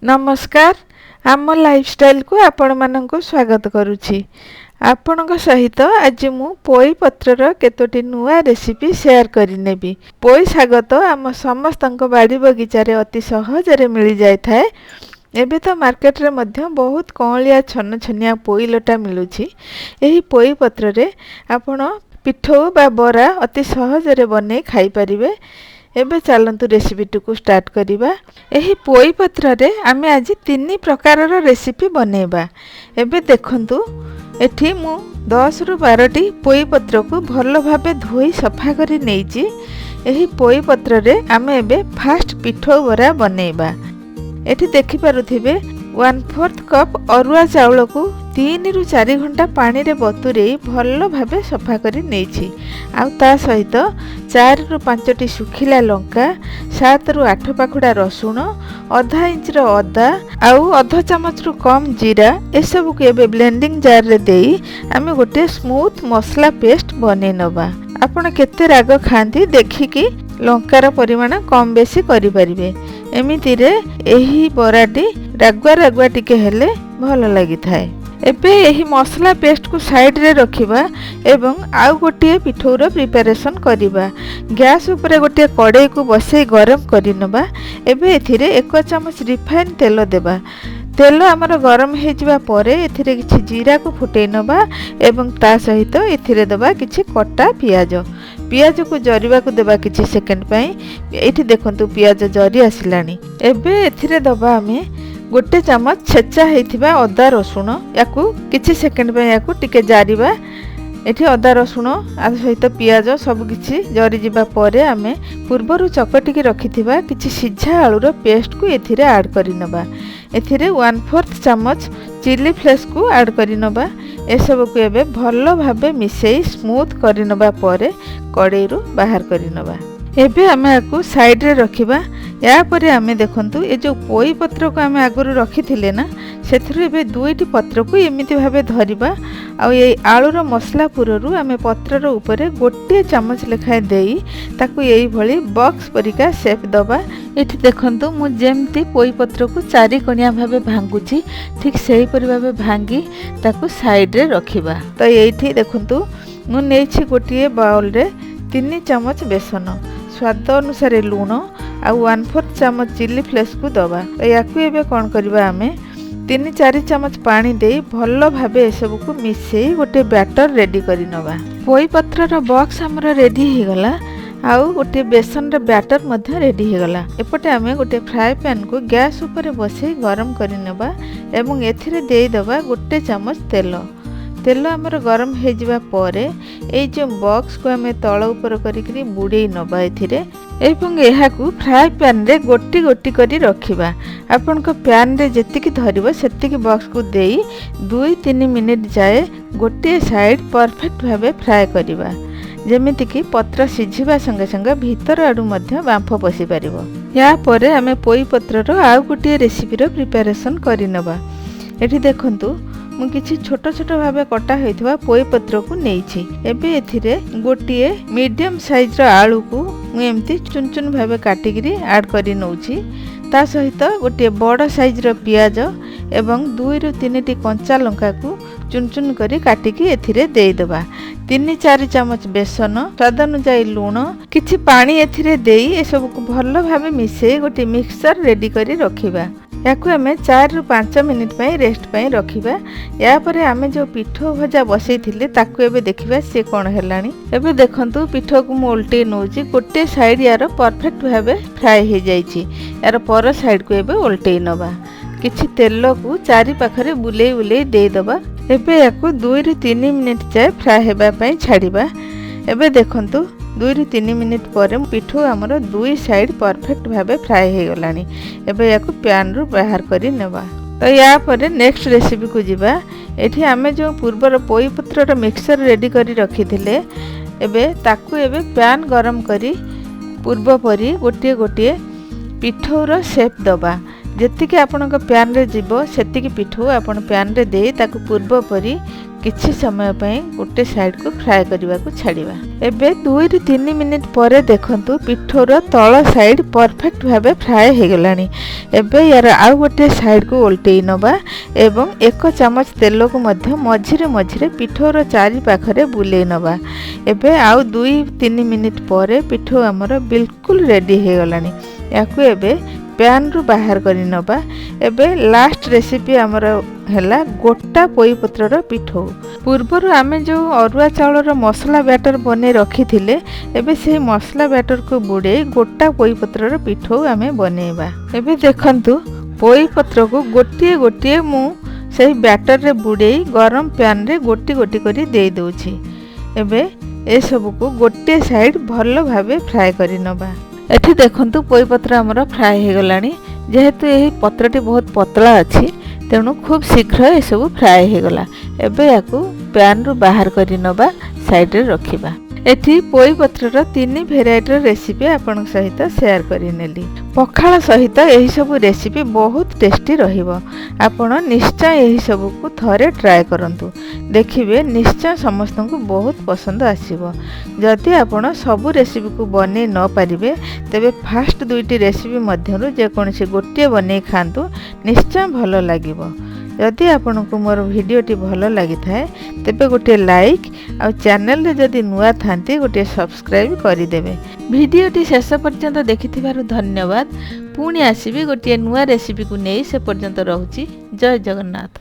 नमस्कार आम लाइफस्टाइल को आपण मानक स्वागत करुछि। आपणक सहित आज मु पोई पत्रर केतोटी नुआ रेसिपी शेयर करिनेबी। पोई शाग तो आम समस्तक बाड़ी बगीचारे अति सहजरे मिल जाय थाए। एबे तो मार्केट रे मध्य बहुत कौलिया छन छनिया पोई लटा मिलुछि। एही पोई पत्र रे आपण पिठो बा बरा अति सहजरे बनै खाई परिबे। एबे चलंतु रेसिपी टुकु स्टार्ट करिबा। एही पोई पत्र रे आमे आज 3 प्रकारर रेसिपी बनेबा। एबे देखंतु एठी मु 10 रु 12टी पोई पत्र को भलो भाबे धोई सफा करी नेइची। एही पोई पत्र रे आमे एबे फास्ट पिठो बरा बनेबा। एठी देखि पारुथिबे 1/4 कप अरुआ चाउल को 3 रु 4 घंटा पानी रे बतुरेई भलो भाबे सफा करी नेइछि। आ ता सहित 4 रु 5टी सुखिला लंका, 7 रु 8 पाखुडा रसुण, आधा इंच रो अदा आउ आधा चमच रु कम जीरा ए सब को एबे ब्लेंडिंग जार रे देई आमे गोटे स्मूथ मसला पेस्ट बने नबा। आपण केते राग खांती देखिकी लंकार परिमाण कम बेसी करि परिबे। एमिति रे एही बराटी रागुआ रागुआ टिके हेले भलो लागि थाए। एबे एही मसला पेस्ट को साइड रे रखिबा एवं आउ गोटे पिठौर प्रिपरेशन करिबा। गैस ऊपर गोटे कड़ाई को बसे गरम करि नबा। एबे एथिरे 1 चमच रिफाइन तेल देबा। तेल आमर गरम हे जिबा परे एथिरे किछि जीरा को फुटै नबा एवं ता सहित एथिरे दबा किछि कटा पियाज। पियाज को जरिबा को देबा किछि सेकंड पई। एठी देखंतु पियाज जरी आसिलानी। एबे एथिरे दबा हमें गोटे चमच छेचा हेथिबा अदा रसुण याकू किछि सेकंड पई याकू टिके जारिबा। एठी अदा रसुण आ सहित पियाज सब किछि जरी जिबा परे आमे पूर्वरु चकटी के रखिथिबा किछि सिझा आलूर पेस्ट को एथिरे ऐड करि नबा। एथिरे 1/4 चमच चिली फ्लेक्स को ऐड करि नबा। ए सब को एबे भलो भाबे मिसेई स्मूथ करि नबा परे कड़ाई रु बाहर करि नबा। एबे आमे आकू साइड रे रखिबा। या परे आमे देखंतु ए जो पोई पत्र को आमे आगुरु रखिथिले ना सेथरु एबे 2टी पत्र को एमिति भाबे धरिबा। आ ए आलूर मसला पुररु आमे पत्रर ऊपर गोटे चमच लेखाय देई ताकू एई भली बॉक्स परिका शेप दबा। एठी देखंतु मु जेमती पोई पत्र को 4 कोणिया भाबे भांगुची ठीक सेही परि भाबे भांगी ताकू साइड रे रखिबा। तो एठी देखंतु मु नेछि गोटिए बाउल रे 3 चमच बेसन, स्वाद अनुसार लूण आ 1/4 चमच चिली फ्लेक्स को दबा। तो याकू एबे कोन करबा आमे 3-4 चमच पानी दे भलो भाबे ए सब को मिसेई गोटे बैटर रेडी करि नबा। पोई पत्र रो बॉक्स हमर रेडी हे गला। आउ गोटे बेसन रे बैटर मध्ये रेडी हे गला। एपटे आमे गोटे फ्राई पैन को गैस ऊपर बसे गरम करि नबा एवं एथिरे देई दबा गोटे चमच तेल। तेल आमर गरम हे जिबा परे ए जो बॉक्स को आमे तळ ऊपर करिकरी बुडे नबा एथिरे एवं एहा को फ्राई पैन रे गोटी गोटी करी रखिबा। आपन को पैन रे जेतिकी धरिबो सेतिकी बॉक्स को देई 2-3 मिनिट जाए गोटे साइड परफेक्ट भाबे फ्राई करिबा। जेमिति कि पत्र सिझिबा संगे संगे भीतर आडू मध्य बांफ पसी परिबो। या परे आमे पोई पत्र रो आउ गोटे रेसिपी रो प्रिपरेशन करि नबा। एठी देखंतु मु किछि छोट छोट भाबे कटा होइथबा पोई पत्र को नेइछि। एबे एथिरे गोटिए मीडियम साइज रो आलू को मु एम्ति चुन चुन भाबे काटिगिरी ऐड करि नउछि। ता सहित गोटिए बड़ साइज रो पियाज एवं 2 रु 3टी कंचा लंका को चुन चुन करी काटिकी एथिरे देई दबा। 3-4 चमच बेसन, स्वाद अनुसार लूण, किछि पानी एथिरे देई ए सब को भलो भाबे मिसेई गोटे मिक्सचर रेडी करी रखिबा। याकू आमे 4 रु 5 मिनिट पई रेस्ट पई रखिबा। या परे आमे जो पिठो भजा बसई थिले ताकू एबे देखिबा से कोन हेलानी। एबे देखंतु पिठो को मोल्टे नउची गोटे साइड यार परफेक्ट भाबे फ्राई हे जाईची। यार पर साइड को एबे उल्टे नबा। किछि तेल को चारि पाखरे बुलेई बुलेई दे दबा। एबे याकू 2 रु 3 मिनिट जाय फ्राई हेबा पई छाडिबा। एबे देखंतु 2 रु 3 मिनिट पर पिठो हमर 2 साइड परफेक्ट भाबे फ्राई हे गलानी। एबे याकू पैन रु बाहर करी नेबा। तो या पर नेक्स्ट रेसिपी को जिबा। एठी आमे जो पूर्वर पोई पत्र रो मिक्सचर रेडी करी रखिथिले एबे ताकू एबे पैन गरम करी पूर्व परी गोटिए गोटिए पिठोर शेप दबा। जेतिके आपन पैन रे जीवो सेतिके पिठो आपन पैन रे दे ताकू पूर्व परी किछि समय पई गोटे साइड को फ्राए करने को छाड़िबा। एबे 2 ରୁ 3 मिनिट परे देखंतु पिठोर तळ साइड परफेक्ट भाबे फ्राए हो गलानी। एबे यार आउ गोटे साइड को उल्टेई नबा एवं 1 चमच तेल को मध्य मझिरे मझिरे पिठोर चारि पाखरे बुलेई नबा। एबे आउ 2-3 मिनिट परे पिठो हमर बिल्कुल रेडी हो गलानी। याकू एबे पैन रु बाहर करी नबा। एबे लास्ट रेसिपी हमर हैला गोटा पोई पत्रर पिठो। पूर्वर आमे जो अरुआ चाउलर मसला बैटर बने रखी थिले एबे से मसला बैटर को बुड़े गोटा पोई पत्रर पिठो आमे बनेबा। एबे देखंतु पोई पत्र को गोटिए गोटिए मु सही बैटर रे बुड़े गरम पैन रे गोटी गोटी करी दे दोछि। एबे ए सब को गोटे साइड भलो भाबे फ्राई करी नबा। एठी देखंतु पोई पत्र हमर फ्राई हो गलानी। जेहेतु यही पत्रटी बहुत पतला अछि तेणु खूब शीघ्र ये सब फ्राई हो गला। एबे याकू पैन रु बाहर करी नबा साइड रे रखिबा। एठी पोई पत्रर 3 भेराइटी रेसिपी आपन सहित शेयर करी नेली। पखाळ सहित यही सब रेसिपी बहुत टेस्टी रहिबो। आपण निश्चय यही सब को थरे ट्राई करंतु, देखिबे निश्चय समस्त को बहुत पसंद आसीबो। जदि आपण सब रेसिपी को बने न पारिबे तेबे फास्ट 2टी रेसिपी मध्यरु जे कोनसी गोटे बने खांतु, निश्चय भलो लागिबो। जदि आपनको मोर भिडियोटी भलो लागि थाए तेबे गोटे लाइक आ चैनल रे जदि नुआ थांती गोटे सब्सक्राइब करि देबे। भिडियोटी शेष पर्यंत देखिथिबारु धन्यवाद। पुणी आसीबी गोटे नुआ रेसिपी को नै से पर्यंत रहूची। जय जगन्नाथ।